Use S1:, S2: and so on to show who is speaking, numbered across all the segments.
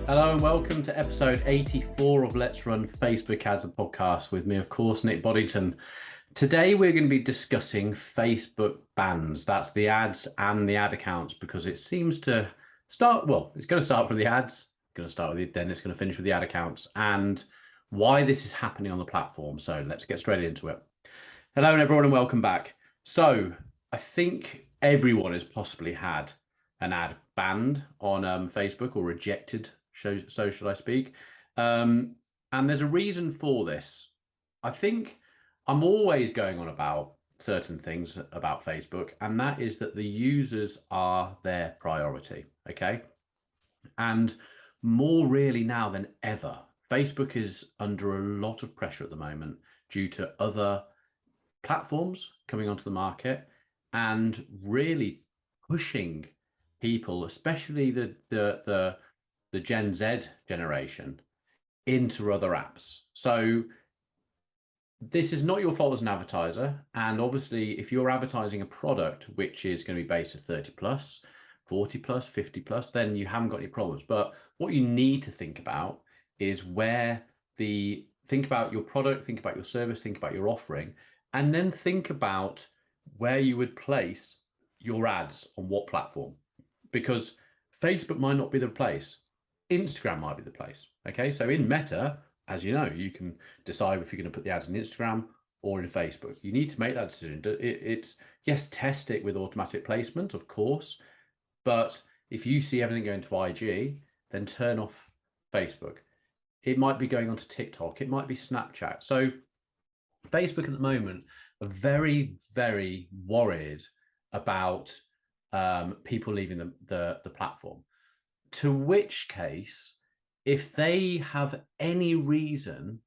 S1: Hello and welcome to episode 84 of Let's Run Facebook Ads, the podcast with me, of course, Nick Boddington. Today, we're going to be discussing Facebook bans. That's the ads and the ad accounts, because it seems to start, well, it's going to start from the ads, going to start with it, then it's going to finish with the ad accounts, and why this is happening on the platform. So let's get straight into it. Hello everyone and welcome back. So I think everyone has possibly had an ad banned on Facebook or rejected, so should I speak. And there's a reason for this. I think I'm always going on about certain things about Facebook, and that is that the users are their priority, okay? And more really now than ever, Facebook is under a lot of pressure at the moment due to other platforms coming onto the market and really pushing people, especially the Gen Z generation, into other apps. So this is not your fault as an advertiser. And obviously, if you're advertising a product which is going to be based at 30 plus, 40 plus, 50 plus, then you haven't got any problems. But what you need to think about is think about your product, think about your service, think about your offering, and then think about where you would place your ads on what platform. Because Facebook might not be the place. Instagram might be the place. Okay, so in Meta, as you know, you can decide if you're going to put the ads in Instagram or in Facebook. You need to make that decision. It's yes, test it with automatic placement, of course, but if you see everything going to IG, then turn off Facebook. It might be going onto TikTok. It might be Snapchat. So Facebook at the moment are very, very worried about people leaving the platform. To which case, if they have any reason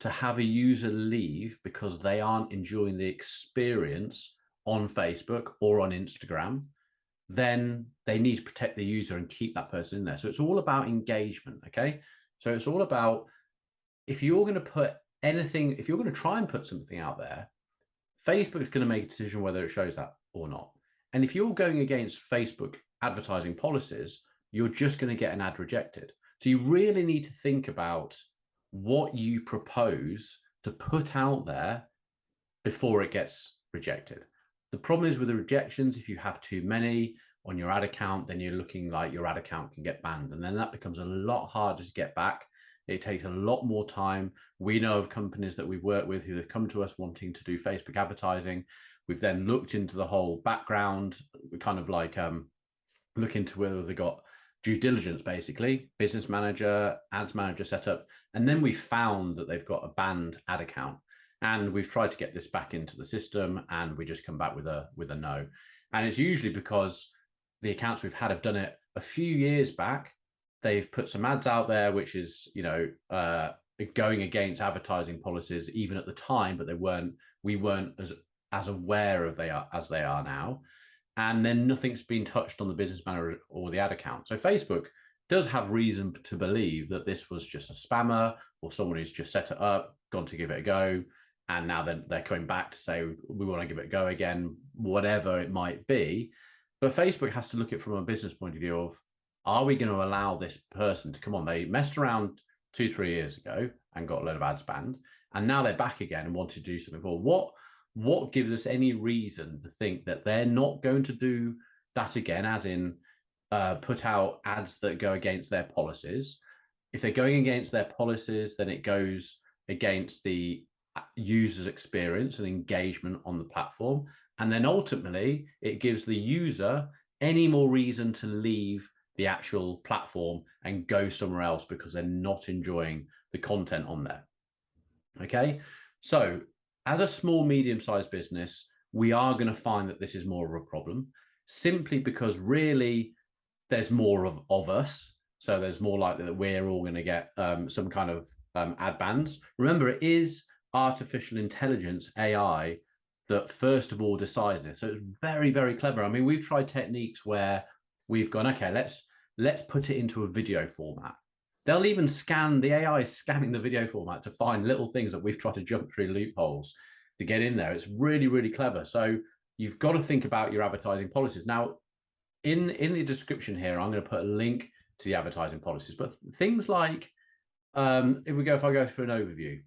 S1: to have a user leave because they aren't enjoying the experience on Facebook or on Instagram, then they need to protect the user and keep that person in there. So it's all about engagement, okay? So it's all about, if you're going to put anything, if you're going to try and put something out there, Facebook is going to make a decision whether it shows that or not. And if you're going against Facebook advertising policies, you're just going to get an ad rejected. So you really need to think about what you propose to put out there before it gets rejected. The problem is with the rejections, if you have too many on your ad account, then you're looking like your ad account can get banned. And then that becomes a lot harder to get back. It takes a lot more time. We know of companies that we work with who have come to us wanting to do Facebook advertising. We've then looked into the whole background. We kind of like look into whether they got due diligence, basically, business manager, ads manager setup. And then we found that they've got a banned ad account. And we've tried to get this back into the system, and we just come back with a no. And it's usually because the accounts we've had have done it a few years back. They've put some ads out there, which is, going against advertising policies even at the time, but we weren't as aware of as they are now. And then nothing's been touched on the business manager or the ad account. So Facebook does have reason to believe that this was just a spammer or someone who's just set it up, gone to give it a go, and now they're coming back to say, we want to give it a go again, whatever it might be. But Facebook has to look at it from a business point of view of, are we going to allow this person to come on? They messed around 2-3 years ago and got a load of ads banned, and now they're back again and want to do something. Well, what gives us any reason to think that they're not going to do that again, as in put out ads that go against their policies? If they're going against their policies, then it goes against the user's experience and engagement on the platform. And then ultimately, it gives the user any more reason to leave the actual platform and go somewhere else because they're not enjoying the content on there. Okay, so as a small, medium-sized business, we are going to find that this is more of a problem, simply because really there's more of us. So there's more likely that we're all going to get some kind of ad bans. Remember, it is artificial intelligence, AI, that first of all decided it. So it's very, very clever. I mean, we've tried techniques where we've gone, okay, let's put it into a video format. They'll even scan, the AI is scanning the video format to find little things that we've tried to jump through loopholes to get in there. It's really, really clever. So you've got to think about your advertising policies. Now, in the description here, I'm going to put a link to the advertising policies. But things like, if I go for an overview,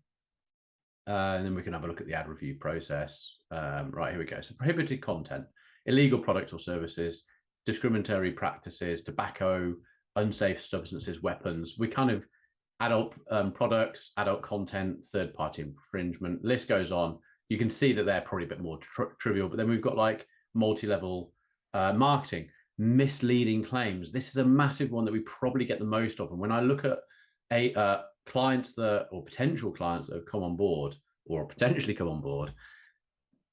S1: and then we can have a look at the ad review process. Right, here we go. So prohibited content, illegal products or services, discriminatory practices, tobacco, unsafe substances, weapons. We kind of adult products, adult content, third-party infringement, list goes on. You can see that they're probably a bit more trivial, but then we've got like multi-level marketing, misleading claims. This is a massive one that we probably get the most of. And when I look at clients that, or potential clients that have come on board or potentially come on board,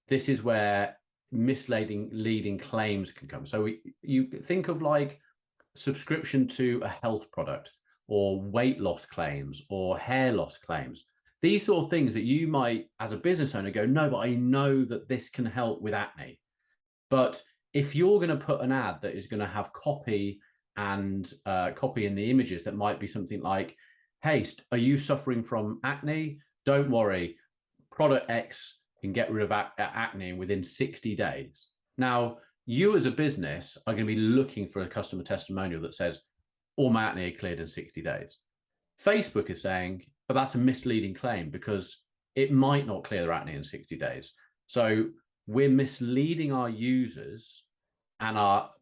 S1: this is where misleading claims can come. So you think of like subscription to a health product, or weight loss claims, or hair loss claims. These sort of things that you might, as a business owner, go, no, but I know that this can help with acne. But if you're going to put an ad that is going to have copy and copy in the images that might be something like, hey, are you suffering from acne? Don't worry, product X can get rid of acne within 60 days. Now, you as a business are going to be looking for a customer testimonial that says, all my acne are cleared in 60 days. Facebook is saying, but that's a misleading claim because it might not clear their acne in 60 days. So we're misleading our users and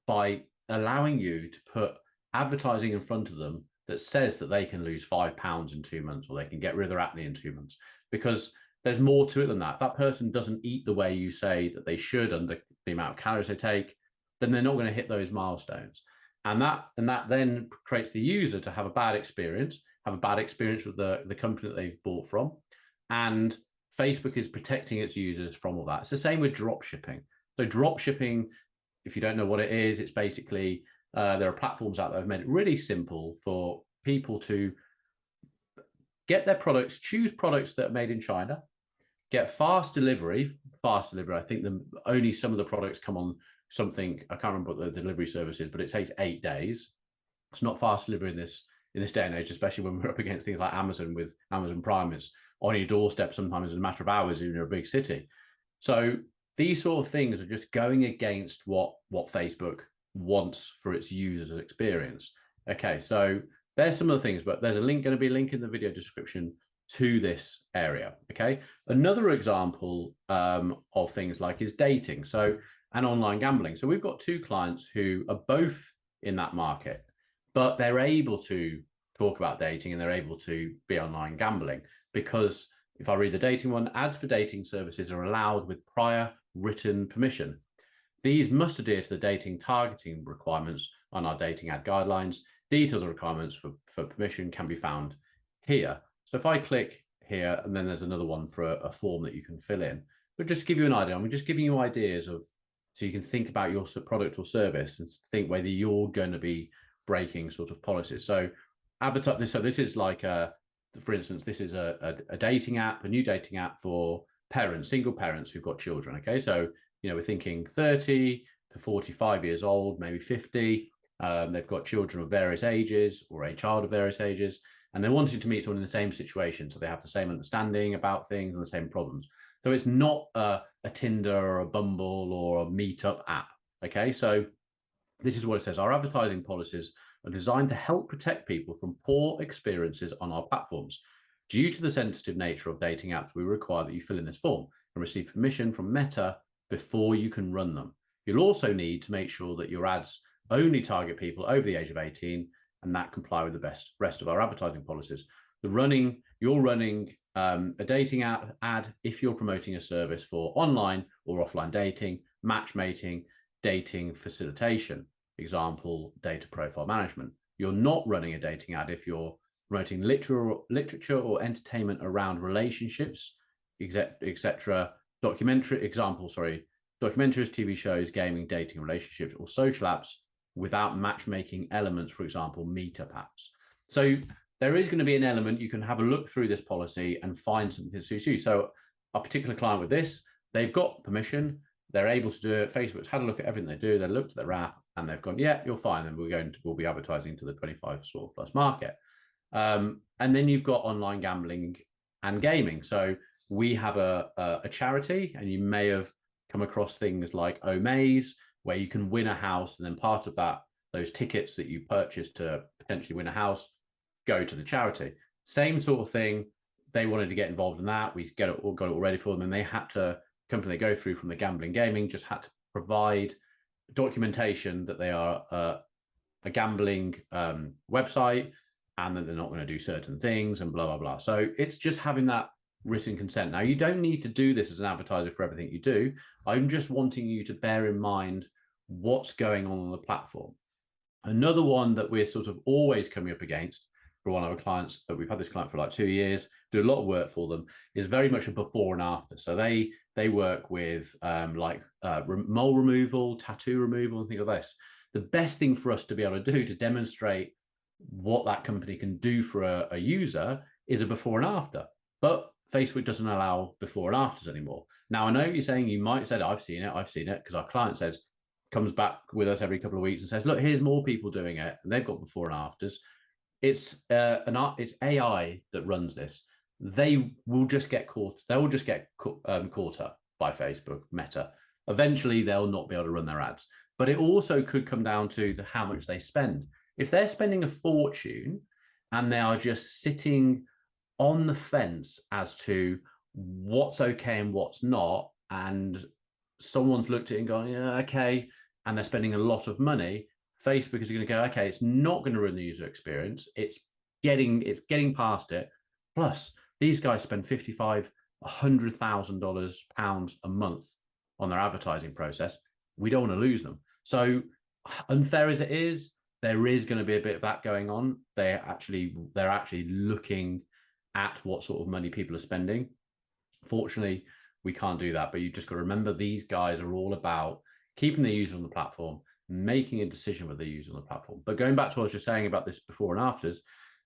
S1: by allowing you to put advertising in front of them that says that they can lose 5 pounds in 2 months, or they can get rid of their acne in 2 months, because there's more to it than that. That person doesn't eat the way you say that they should and the amount of calories they take, then they're not going to hit those milestones. And that then creates the user to have a bad experience with the company that they've bought from. And Facebook is protecting its users from all that. It's the same with drop shipping. So drop shipping, if you don't know what it is, it's basically there are platforms out there that have made it really simple for people to get their products, choose products that are made in China, get fast delivery. I think only some of the products come on something, I can't remember what the delivery service is, but it takes 8 days. It's not fast delivery in this day and age, especially when we're up against things like Amazon with Amazon Prime. It's on your doorstep sometimes in a matter of hours in a big city. So these sort of things are just going against what Facebook wants for its users' experience. Okay, so there's some of the things, but there's going to be a link in the video description to this area. Okay, another example of things like is dating, and online gambling. So we've got 2 clients who are both in that market, but they're able to talk about dating and they're able to be online gambling, because if I read the dating one, ads for dating services are allowed with prior written permission. These must adhere to the dating targeting requirements on our dating ad guidelines. Details of requirements for permission can be found here. So if I click here, and then there's another one for a form that you can fill in, but just to give you an idea, I'm just giving you ideas of, so you can think about your product or service and think whether you're going to be breaking sort of policies. So advertise this. So this is like for instance, this is a dating app, a new dating app for parents, single parents who've got children. Okay, so we're thinking 30 to 45 years old, maybe 50. They've got children of various ages or a child of various ages, and they're wanting to meet someone in the same situation, so they have the same understanding about things and the same problems. So it's not a Tinder or a Bumble or a Meetup app. Okay, so this is what it says. Our advertising policies are designed to help protect people from poor experiences on our platforms. Due to the sensitive nature of dating apps, we require that you fill in this form and receive permission from Meta before you can run them. You'll also need to make sure that your ads only target people over the age of 18 and that comply with the rest of our advertising policies. You're running a dating ad if you're promoting a service for online or offline dating, matchmaking, dating facilitation, example, data profile management. You're not running a dating ad if you're promoting literature or entertainment around relationships, etc. Documentaries, TV shows, gaming, dating, relationships, or social apps without matchmaking elements, for example, meetup apps. So there is going to be an element, you can have a look through this policy and find something that suits you. So a particular client with this, they've got permission, they're able to do it. Facebook's had a look at everything they do, they looked at their app and they've gone, yeah, you're fine. And we'll be advertising to the 25 sort of plus market. And then you've got online gambling and gaming. So we have a charity, and you may have come across things like Omaze, where you can win a house, and then part of that those tickets that you purchase to potentially win a house go to the charity. Same sort of thing. They wanted to get involved in that. We got it all ready for them, and they had to, company they go through from the gambling gaming just had to provide documentation that they are a gambling website, and that they're not going to do certain things and blah blah blah. So it's just having that written consent. Now, you don't need to do this as an advertiser for everything you do. I'm just wanting you to bear in mind what's going on the platform. Another one that we're sort of always coming up against for one of our clients, that we've had this client for like 2 years, do a lot of work for them, is very much a before and after. So they work with mole removal, tattoo removal, and things like this. The best thing for us to be able to do to demonstrate what that company can do for a user is a before and after. But Facebook doesn't allow before and afters anymore. Now, I know you're saying, you might say, I've seen it, because our client comes back with us every couple of weeks and says, look, here's more people doing it, and they've got before and afters. It's AI that runs this. They will just get caught. They will just get caught up by Facebook, Meta. Eventually, they'll not be able to run their ads. But it also could come down to how much they spend. If they're spending a fortune and they are just sitting on the fence as to what's okay and what's not, and someone's looked at it and gone, yeah, okay, and they're spending a lot of money, Facebook is going to go, okay, it's not going to ruin the user experience. It's getting past it. Plus, these guys spend $55,000, £100,000 a month on their advertising process. We don't want to lose them. So unfair as it is, there is going to be a bit of that going on. They're actually looking at what sort of money people are spending. Fortunately, we can't do that, but you just got to remember, these guys are all about keeping the user on the platform, making a decision with the user on the platform. But going back to what I was just saying about this before and afters,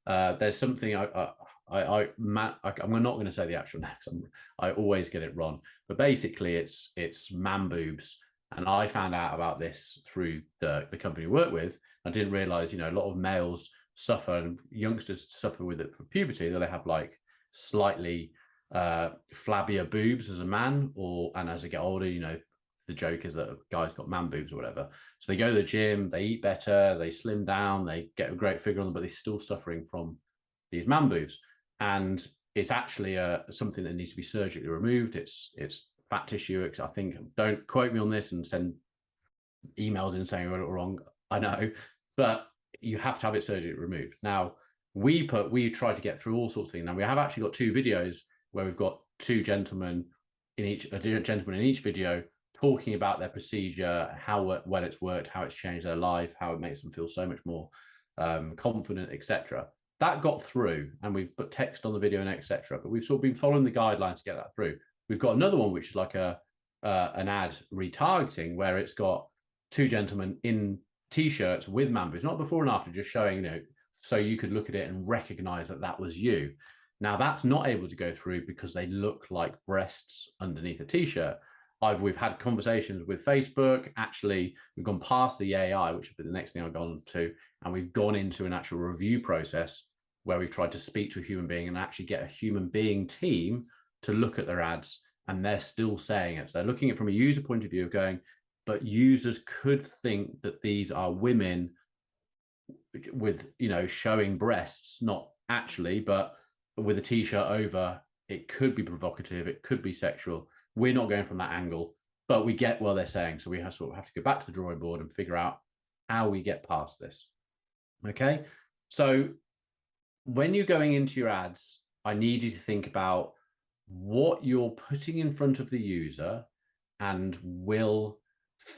S1: there's something I'm not going to say the actual name. I always get it wrong, but basically it's man boobs. And I found out about this through the company we work with. I didn't realize, a lot of males suffer, and youngsters suffer with it for puberty, that they have like slightly flabbier boobs as a man, and as they get older, the joke is that a guy's got man boobs or whatever. So they go to the gym, they eat better, they slim down, they get a great figure on them, but they're still suffering from these man boobs. And it's actually something that needs to be surgically removed. It's fat tissue. I think, don't quote me on this and send emails in saying I got it wrong. I know, but you have to have it surgically removed. Now, we try to get through all sorts of things. Now, we have actually got 2 videos where we've got 2 gentlemen in each, a gentleman in each video, talking about their procedure, how well it's worked, how it's changed their life, how it makes them feel so much more confident, etc. That got through, and we've put text on the video and etc. But we've sort of been following the guidelines to get that through. We've got another one which is like an ad retargeting, where it's got 2 gentlemen in t-shirts with man boobs, not before and after, just showing, so you could look at it and recognize that was you. Now, that's not able to go through because they look like breasts underneath a t-shirt. We've had conversations with Facebook. Actually, we've gone past the AI, which would be the next thing I've gone to, and we've gone into an actual review process where we've tried to speak to a human being and actually get a human being team to look at their ads, and they're still saying it. So they're looking at it from a user point of view of going, but users could think that these are women with, showing breasts, not actually, but with a t-shirt over. It could be provocative, it could be sexual. We're not going from that angle, but we get what they're saying. So we have to go back to the drawing board and figure out how we get past this. Okay, so when you're going into your ads, I need you to think about what you're putting in front of the user, and will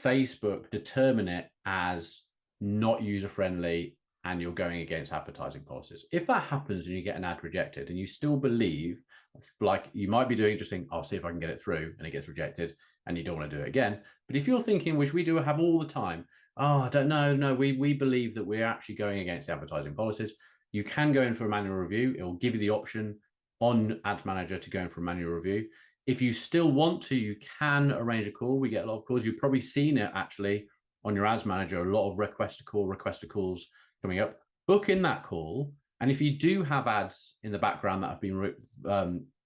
S1: Facebook determine it as not user-friendly and you're going against advertising policies? If that happens and you get an ad rejected and you still believe, like you might be doing, just think, I'll see if I can get it through, and it gets rejected and you don't want to do it again. But if you're thinking, which we do have all the time, oh, I don't know, no, we believe that we're actually going against advertising policies, you can go in for a manual review. It will give you the option on Ads Manager to go in for a manual review. If you still want to, you can arrange a call. We get a lot of calls. You've probably seen it actually on your Ads Manager, a lot of request to calls coming up. Book in that call. And if you do have ads in the background that have been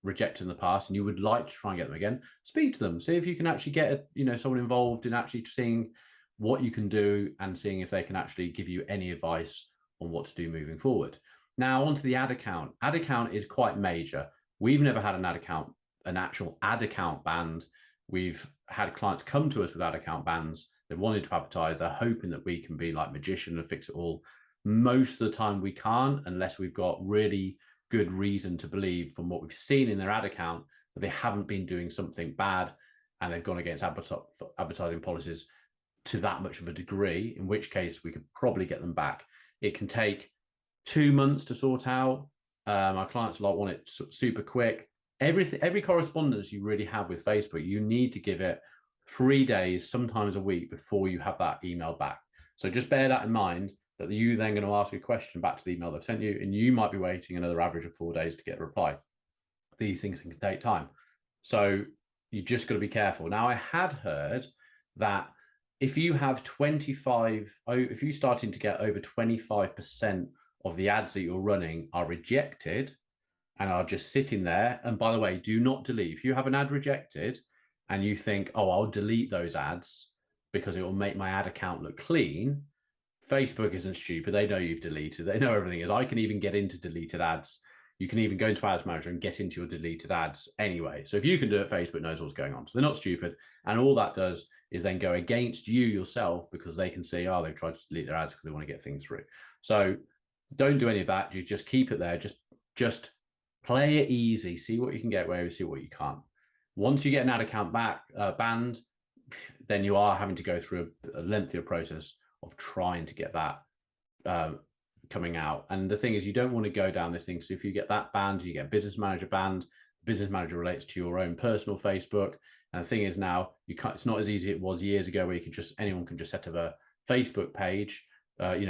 S1: rejected in the past and you would like to try and get them again, speak to them. See if you can actually get someone involved in actually seeing what you can do, and seeing if they can actually give you any advice on what to do moving forward. Now, onto the ad account. Ad account is quite major. We've never had an ad account, an actual ad account banned. We've had clients come to us with ad account bans. They wanted to advertise. They're hoping that we can be like magician and fix it all. Most of the time we can't, unless we've got really good reason to believe from what we've seen in their ad account that they haven't been doing something bad and they've gone against advertising policies to that much of a degree, in which case we could probably get them back. It can take 2 months to sort out. Our clients want it super quick. Every correspondence you really have with Facebook, you need to give it 3 days, sometimes a week, before you have that email back. So just bear that in mind, that you then going to ask a question back to the email they've sent you, and you might be waiting another average of 4 days to get a reply. These things can take time. So you just got to be careful. Now, I had heard that if you have if you're starting to get over 25% of the ads that you're running are rejected and are just sitting there, and by the way, do not delete. If you have an ad rejected and you think, oh, I'll delete those ads because it will make my ad account look clean, Facebook isn't stupid. They know you've deleted. They know everything is. I can even get into deleted ads. You can even go into Ads Manager and get into your deleted ads anyway. So if you can do it, Facebook knows what's going on. So they're not stupid. And all that does is then go against you yourself, because they can see, oh, they've tried to delete their ads because they want to get things through. So don't do any of that. You just keep it there. Just play it easy. See what you can get away with, see what you can't. Once you get an ad account banned, then you are having to go through a lengthier process of trying to get that coming out. And the thing is, you don't want to go down this thing. So if you get that banned, you get Business Manager banned. Business Manager relates to your own personal Facebook. And the thing is, now it's not as easy as it was years ago, where anyone can just set up a Facebook page, in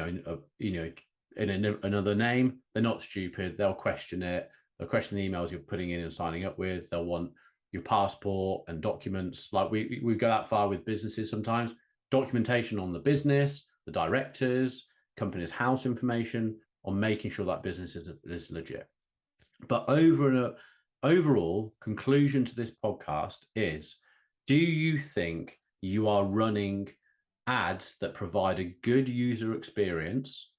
S1: another name. They're not stupid. They'll question it. They'll question the emails you're putting in and signing up with. They'll want your passport and documents. Like we go that far with businesses sometimes. Documentation on the business, the directors, company's house information, on making sure that business is legit. But overall conclusion to this podcast is, do you think you are running ads that provide a good user experience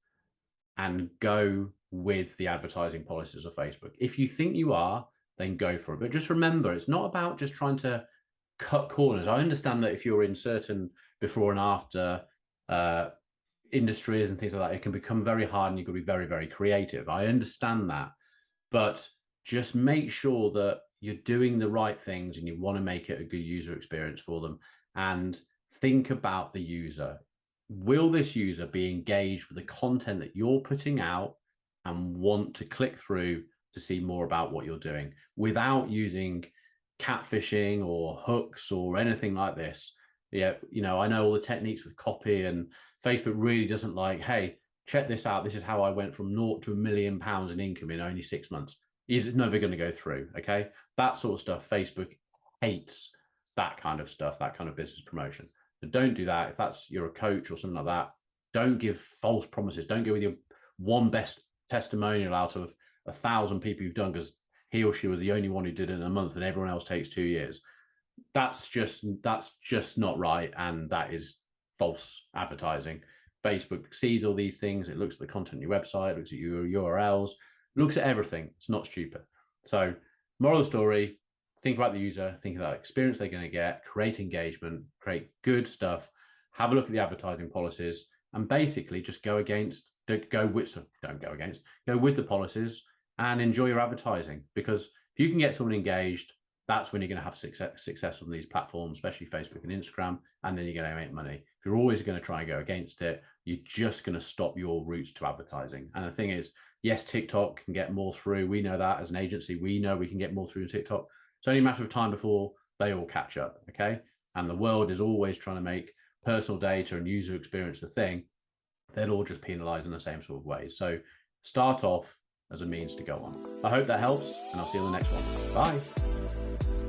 S1: and go with the advertising policies of Facebook? If you think you are, then go for it. But just remember, it's not about just trying to cut corners. I understand that if you're in certain before and after industries and things like that, it can become very hard and you've got to be very, very creative. I understand that. But just make sure that you're doing the right things and you want to make it a good user experience for them. And think about the user. Will this user be engaged with the content that you're putting out and want to click through to see more about what you're doing, without using catfishing or hooks or anything like this? Yeah, I know all the techniques with copy, and Facebook really doesn't like, hey, check this out. This is how I went from naught to £1 million in income in only 6 months. It's never going to go through. Okay. That sort of stuff, Facebook hates that kind of stuff, that kind of business promotion. So don't do that. If you're a coach or something like that, don't give false promises. Don't go with your one best testimonial out of 1,000 people you've done because he or she was the only one who did it in a month and everyone else takes 2 years. That's just not right. And that is false advertising. Facebook sees all these things. It looks at the content on your website, looks at your URLs, looks at everything. It's not stupid. So moral of the story, think about the user, think about the experience they're going to get, create engagement, create good stuff, have a look at the advertising policies, and basically just go with the policies and enjoy your advertising. Because if you can get someone engaged, that's when you're going to have success on these platforms, especially Facebook and Instagram, and then you're going to make money. If you're always going to try and go against it, you're just going to stop your routes to advertising. And the thing is, yes, TikTok can get more through. We know that as an agency. We know we can get more through in TikTok. It's only a matter of time before they all catch up, okay? And the world is always trying to make personal data and user experience the thing. They'll all just penalize in the same sort of ways. So start off as a means to go on. I hope that helps, and I'll see you in the next one. Bye.